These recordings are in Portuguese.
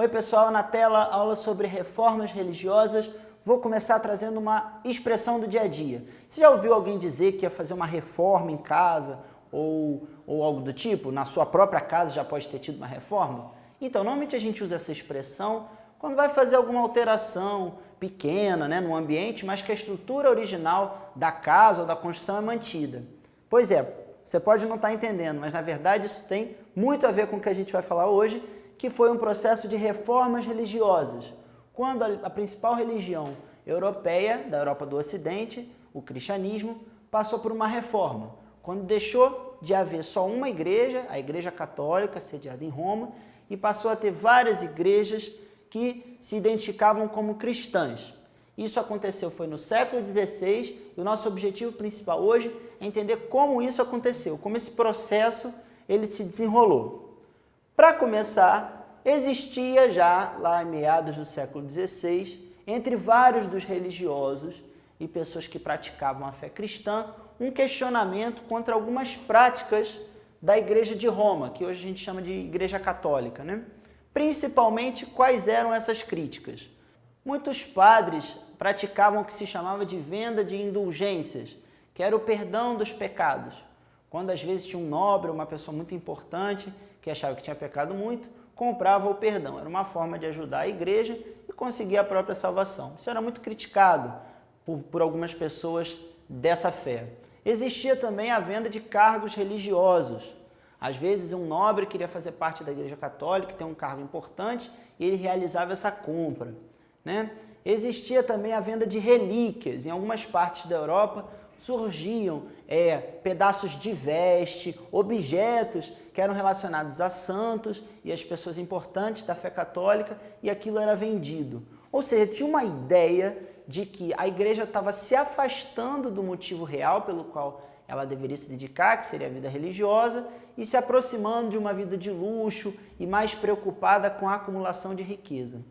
Oi pessoal, na tela aula sobre reformas religiosas. Vou começar trazendo uma expressão do dia a dia. Você já ouviu alguém dizer que ia fazer uma reforma em casa ou algo do tipo? Na sua própria casa já pode ter tido uma reforma? Então, normalmente a gente usa essa expressão quando vai fazer alguma alteração pequena, no ambiente, mas que a estrutura original da casa ou da construção é mantida. Pois é, você pode não estar entendendo, mas na verdade isso tem muito a ver com o que a gente vai falar hoje, que foi um processo de reformas religiosas. Quando a principal religião europeia, da Europa do Ocidente, o cristianismo, passou por uma reforma. Quando deixou de haver só uma igreja, a Igreja Católica, sediada em Roma, e passou a ter várias igrejas que se identificavam como cristãs. Isso aconteceu foi no século XVI e o nosso objetivo principal hoje é entender como isso aconteceu, como esse processo ele se desenrolou. Para começar, existia já, lá em meados do século XVI, entre vários dos religiosos e pessoas que praticavam a fé cristã, um questionamento contra algumas práticas da Igreja de Roma, que hoje a gente chama de Igreja Católica, Principalmente, quais eram essas críticas? Muitos padres praticavam o que se chamava de venda de indulgências, que era o perdão dos pecados. Quando às vezes tinha um nobre, uma pessoa muito importante, que achava que tinha pecado muito, comprava o perdão. Era uma forma de ajudar a igreja e conseguir a própria salvação. Isso era muito criticado por algumas pessoas dessa fé. Existia também a venda de cargos religiosos. Às vezes um nobre queria fazer parte da Igreja Católica, ter um cargo importante, e ele realizava essa compra. Existia também a venda de relíquias. Em algumas partes da Europa surgiam pedaços de veste, objetos que eram relacionados a santos e as pessoas importantes da fé católica, e aquilo era vendido. Ou seja, tinha uma ideia de que a igreja estava se afastando do motivo real pelo qual ela deveria se dedicar, que seria a vida religiosa, e se aproximando de uma vida de luxo e mais preocupada com a acumulação de riqueza.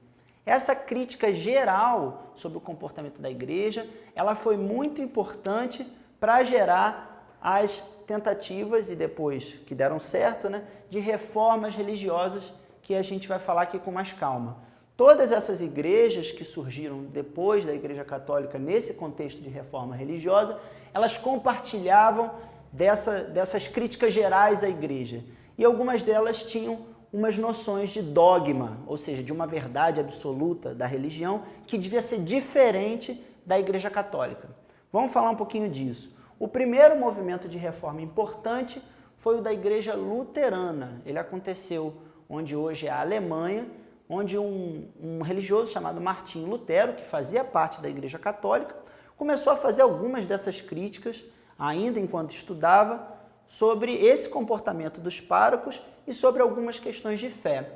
Essa crítica geral sobre o comportamento da igreja, ela foi muito importante para gerar as tentativas, e depois que deram certo, de reformas religiosas que a gente vai falar aqui com mais calma. Todas essas igrejas que surgiram depois da Igreja Católica nesse contexto de reforma religiosa, elas compartilhavam dessas críticas gerais à igreja. E algumas delas tinham umas noções de dogma, ou seja, de uma verdade absoluta da religião que devia ser diferente da Igreja Católica. Vamos falar um pouquinho disso. O primeiro movimento de reforma importante foi o da Igreja Luterana. Ele aconteceu onde hoje é a Alemanha, onde um religioso chamado Martinho Lutero, que fazia parte da Igreja Católica, começou a fazer algumas dessas críticas, ainda enquanto estudava, sobre esse comportamento dos párocos e sobre algumas questões de fé.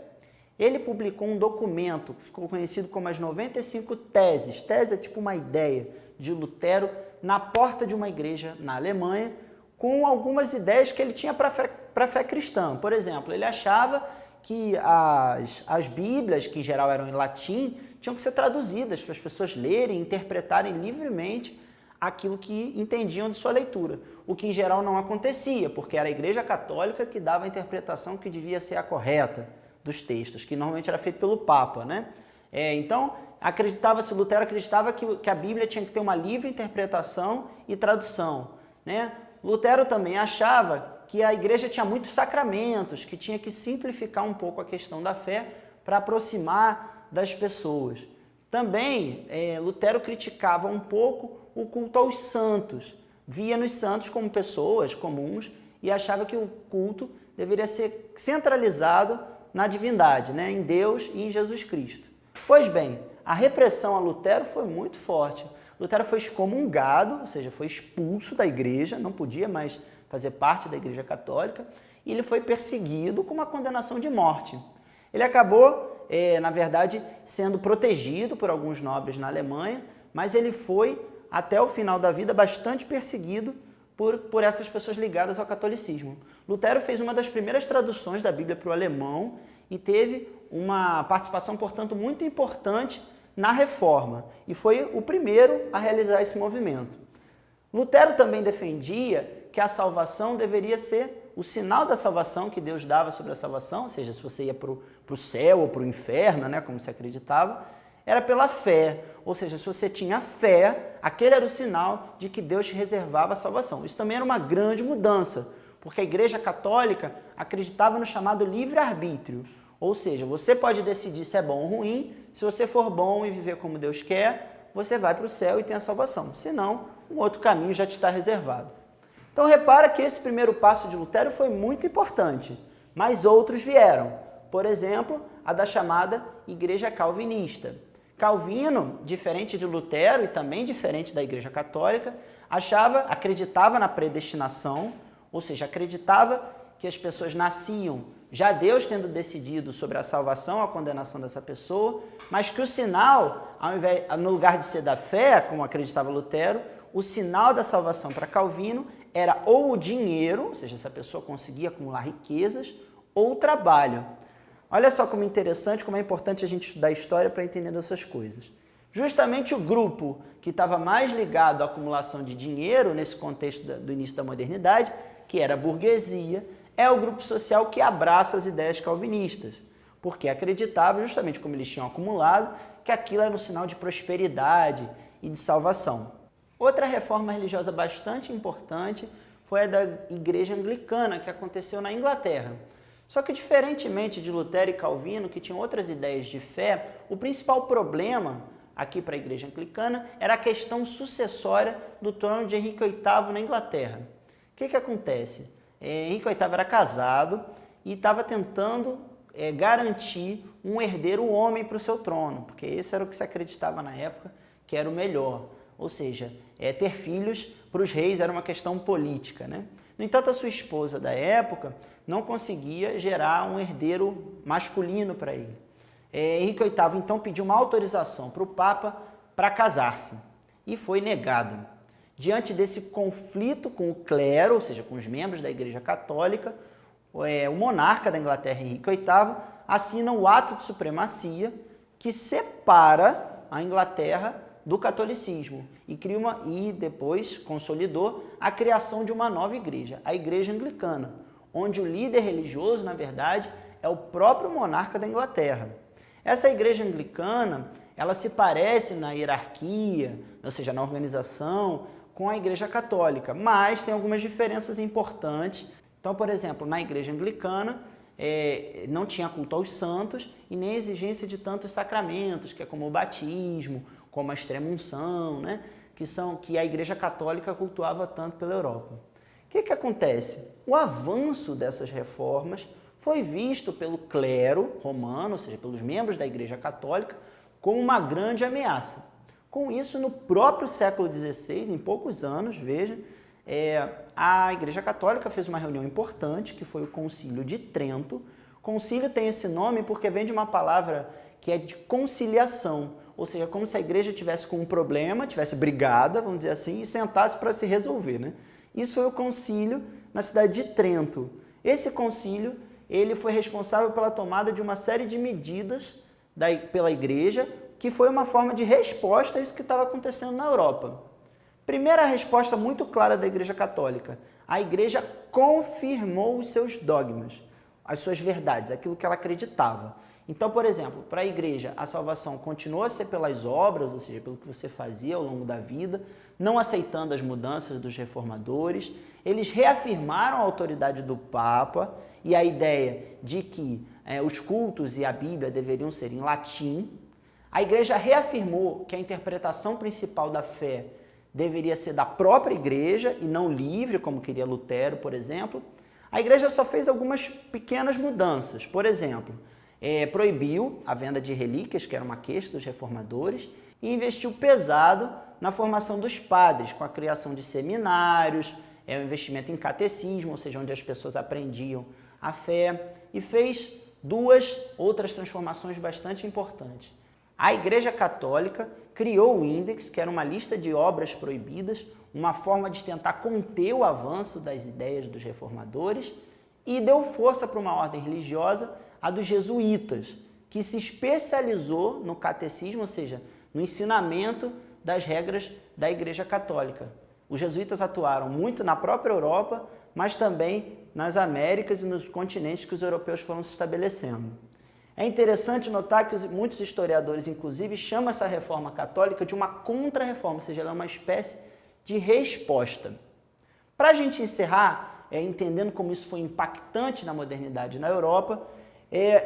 Ele publicou um documento que ficou conhecido como as 95 Teses. Tese é tipo uma ideia de Lutero na porta de uma igreja na Alemanha, com algumas ideias que ele tinha para a fé cristã. Por exemplo, ele achava que as Bíblias, que em geral eram em latim, tinham que ser traduzidas para as pessoas lerem e interpretarem livremente aquilo que entendiam de sua leitura, o que em geral não acontecia, porque era a Igreja Católica que dava a interpretação que devia ser a correta dos textos, que normalmente era feito pelo Papa, Então, Lutero acreditava que a Bíblia tinha que ter uma livre interpretação e tradução, Lutero também achava que a igreja tinha muitos sacramentos, que tinha que simplificar um pouco a questão da fé para aproximar das pessoas. Também, Lutero criticava um pouco o culto aos santos, via nos santos como pessoas comuns e achava que o culto deveria ser centralizado na divindade, em Deus e em Jesus Cristo. Pois bem, a repressão a Lutero foi muito forte. Lutero foi excomungado, ou seja, foi expulso da igreja, não podia mais fazer parte da Igreja Católica, e ele foi perseguido com uma condenação de morte. Ele acabou, na verdade, sendo protegido por alguns nobres na Alemanha, mas ele foi, até o final da vida, bastante perseguido por essas pessoas ligadas ao catolicismo. Lutero fez uma das primeiras traduções da Bíblia para o alemão e teve uma participação, portanto, muito importante na reforma, e foi o primeiro a realizar esse movimento. Lutero também defendia que a salvação deveria ser o sinal da salvação que Deus dava sobre a salvação, ou seja, se você ia para o céu ou para o inferno, né, como se acreditava, era pela fé. Ou seja, se você tinha fé, aquele era o sinal de que Deus te reservava a salvação. Isso também era uma grande mudança, porque a Igreja Católica acreditava no chamado livre-arbítrio. Ou seja, você pode decidir se é bom ou ruim. Se você for bom e viver como Deus quer, você vai para o céu e tem a salvação. Se não, um outro caminho já te está reservado. Então repara que esse primeiro passo de Lutero foi muito importante, mas outros vieram. Por exemplo, a da chamada Igreja Calvinista. Calvino, diferente de Lutero e também diferente da Igreja Católica, acreditava na predestinação, ou seja, acreditava que as pessoas nasciam já Deus tendo decidido sobre a salvação, a condenação dessa pessoa, mas que o sinal, no lugar de ser da fé, como acreditava Lutero, o sinal da salvação para Calvino era ou o dinheiro, ou seja, essa pessoa conseguia acumular riquezas, ou o trabalho. Olha só como é interessante, como é importante a gente estudar história para entender essas coisas. Justamente o grupo que estava mais ligado à acumulação de dinheiro, nesse contexto do início da modernidade, que era a burguesia, é o grupo social que abraça as ideias calvinistas, porque acreditava, justamente como eles tinham acumulado, que aquilo era um sinal de prosperidade e de salvação. Outra reforma religiosa bastante importante foi a da Igreja Anglicana, que aconteceu na Inglaterra. Só que, diferentemente de Lutero e Calvino, que tinham outras ideias de fé, o principal problema aqui para a Igreja Anglicana era a questão sucessória do trono de Henrique VIII na Inglaterra. O que acontece? Henrique VIII era casado e estava tentando garantir um herdeiro homem para o seu trono, porque esse era o que se acreditava na época que era o melhor. Ou seja, ter filhos para os reis era uma questão política, né? No entanto, a sua esposa da época não conseguia gerar um herdeiro masculino para ele. Henrique VIII, então, pediu uma autorização para o Papa para casar-se e foi negada. Diante desse conflito com o clero, ou seja, com os membros da Igreja Católica, o monarca da Inglaterra, Henrique VIII, assina o ato de supremacia que separa a Inglaterra do catolicismo e depois consolidou a criação de uma nova igreja, a Igreja Anglicana, onde o líder religioso, na verdade, é o próprio monarca da Inglaterra. Essa Igreja Anglicana, ela se parece na hierarquia, ou seja, na organização, com a Igreja Católica, mas tem algumas diferenças importantes. Então, por exemplo, na Igreja Anglicana, não tinha culto aos santos e nem exigência de tantos sacramentos, que é como o batismo, como a extrema-unção, né? que a Igreja Católica cultuava tanto pela Europa. O que acontece? O avanço dessas reformas foi visto pelo clero romano, ou seja, pelos membros da Igreja Católica, como uma grande ameaça. Com isso, no próprio século XVI, em poucos anos, veja, a Igreja Católica fez uma reunião importante, que foi o Concílio de Trento. Concílio tem esse nome porque vem de uma palavra que é de conciliação, ou seja, como se a igreja tivesse com um problema, tivesse brigada, vamos dizer assim, e sentasse para se resolver, né? Isso foi o concílio na cidade de Trento. Esse concílio, ele foi responsável pela tomada de uma série de medidas pela igreja, que foi uma forma de resposta a isso que estava acontecendo na Europa. Primeira resposta muito clara da Igreja Católica: a igreja confirmou os seus dogmas, as suas verdades, aquilo que ela acreditava. Então, por exemplo, para a igreja, a salvação continua a ser pelas obras, ou seja, pelo que você fazia ao longo da vida, não aceitando as mudanças dos reformadores. Eles reafirmaram a autoridade do Papa e a ideia de que os cultos e a Bíblia deveriam ser em latim. A igreja reafirmou que a interpretação principal da fé deveria ser da própria igreja e não livre, como queria Lutero, por exemplo. A igreja só fez algumas pequenas mudanças. Por exemplo, proibiu a venda de relíquias, que era uma queixa dos reformadores, e investiu pesado na formação dos padres, com a criação de seminários, o investimento em catecismo, ou seja, onde as pessoas aprendiam a fé, e fez duas outras transformações bastante importantes. A Igreja Católica criou o Índex, que era uma lista de obras proibidas, uma forma de tentar conter o avanço das ideias dos reformadores, e deu força para uma ordem religiosa, a dos jesuítas, que se especializou no catecismo, ou seja, no ensinamento das regras da Igreja Católica. Os jesuítas atuaram muito na própria Europa, mas também nas Américas e nos continentes que os europeus foram se estabelecendo. É interessante notar que muitos historiadores, inclusive, chamam essa reforma católica de uma contra-reforma, ou seja, ela é uma espécie de resposta. Para a gente encerrar, entendendo como isso foi impactante na modernidade na Europa,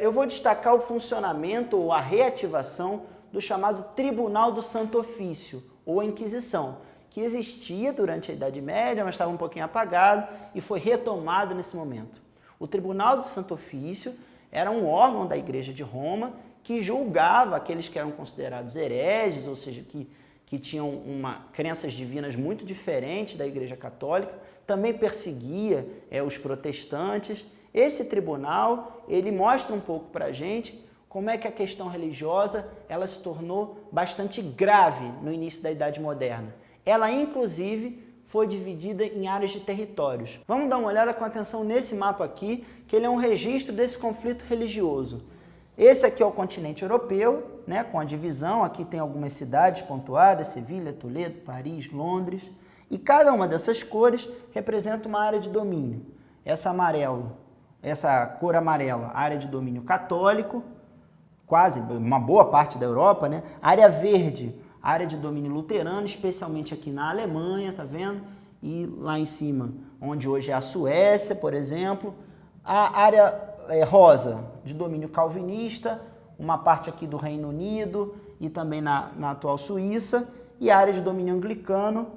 eu vou destacar o funcionamento ou a reativação do chamado Tribunal do Santo Ofício, ou a Inquisição, que existia durante a Idade Média, mas estava um pouquinho apagado e foi retomado nesse momento. O Tribunal do Santo Ofício era um órgão da Igreja de Roma que julgava aqueles que eram considerados hereges, ou seja, que tinham crenças divinas muito diferentes da Igreja Católica, também perseguia os protestantes. Esse tribunal, ele mostra um pouco para a gente como é que a questão religiosa ela se tornou bastante grave no início da Idade Moderna. Ela, inclusive, foi dividida em áreas de territórios. Vamos dar uma olhada com atenção nesse mapa aqui, que ele é um registro desse conflito religioso. Esse aqui é o continente europeu, né, com a divisão. Aqui tem algumas cidades pontuadas, Sevilha, Toledo, Paris, Londres. E cada uma dessas cores representa uma área de domínio. Essa cor amarela, área de domínio católico, quase uma boa parte da Europa, né? Área verde, área de domínio luterano, especialmente aqui na Alemanha, tá vendo? E lá em cima, onde hoje é a Suécia, por exemplo. A área rosa, de domínio calvinista, uma parte aqui do Reino Unido e também na atual Suíça. E a área de domínio anglicano,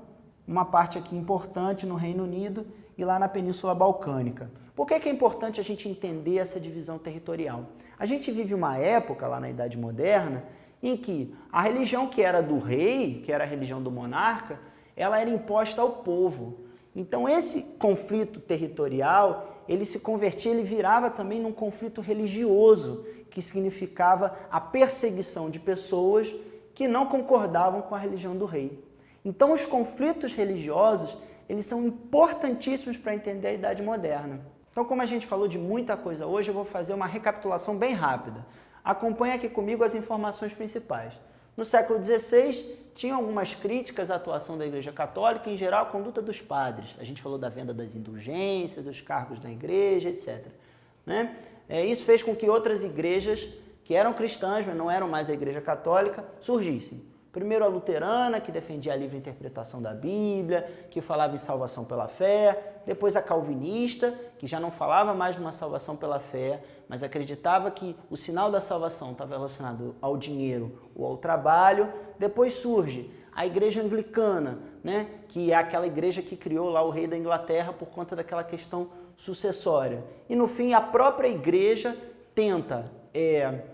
uma parte aqui importante no Reino Unido e lá na Península Balcânica. Por que é importante a gente entender essa divisão territorial? A gente vive uma época, lá na Idade Moderna, em que a religião que era do rei, que era a religião do monarca, ela era imposta ao povo. Então esse conflito territorial, ele se convertia, ele virava também num conflito religioso, que significava a perseguição de pessoas que não concordavam com a religião do rei. Então os conflitos religiosos, eles são importantíssimos para entender a Idade Moderna. Então, como a gente falou de muita coisa hoje, eu vou fazer uma recapitulação bem rápida. Acompanhe aqui comigo as informações principais. No século XVI, tinha algumas críticas à atuação da Igreja Católica, em geral a conduta dos padres. A gente falou da venda das indulgências, dos cargos da igreja, etc. Né? Isso fez com que outras igrejas, que eram cristãs, mas não eram mais a Igreja Católica, surgissem. Primeiro a luterana, que defendia a livre interpretação da Bíblia, que falava em salvação pela fé. Depois a calvinista, que já não falava mais de uma salvação pela fé, mas acreditava que o sinal da salvação estava relacionado ao dinheiro ou ao trabalho. Depois surge a igreja anglicana, né, que é aquela igreja que criou lá o rei da Inglaterra por conta daquela questão sucessória. E no fim a própria igreja tenta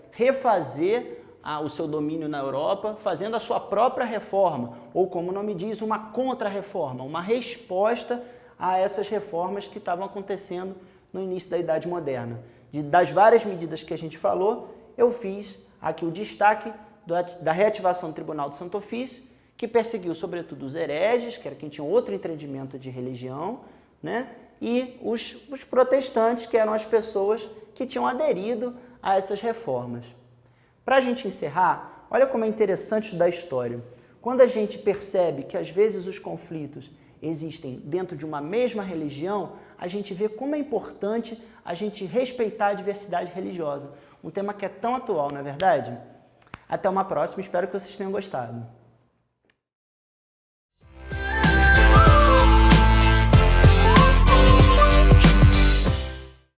refazer o seu domínio na Europa, fazendo a sua própria reforma, ou como o nome diz, uma contra-reforma, uma resposta a essas reformas que estavam acontecendo no início da Idade Moderna. Das várias medidas que a gente falou, eu fiz aqui o destaque da reativação do Tribunal do Santo Ofício, que perseguiu sobretudo os hereges, que era quem tinha outro entendimento de religião, né? E os protestantes, que eram as pessoas que tinham aderido a essas reformas. Para a gente encerrar, olha como é interessante estudar a história. Quando a gente percebe que às vezes os conflitos existem dentro de uma mesma religião, a gente vê como é importante a gente respeitar a diversidade religiosa. Um tema que é tão atual, não é verdade? Até uma próxima, espero que vocês tenham gostado.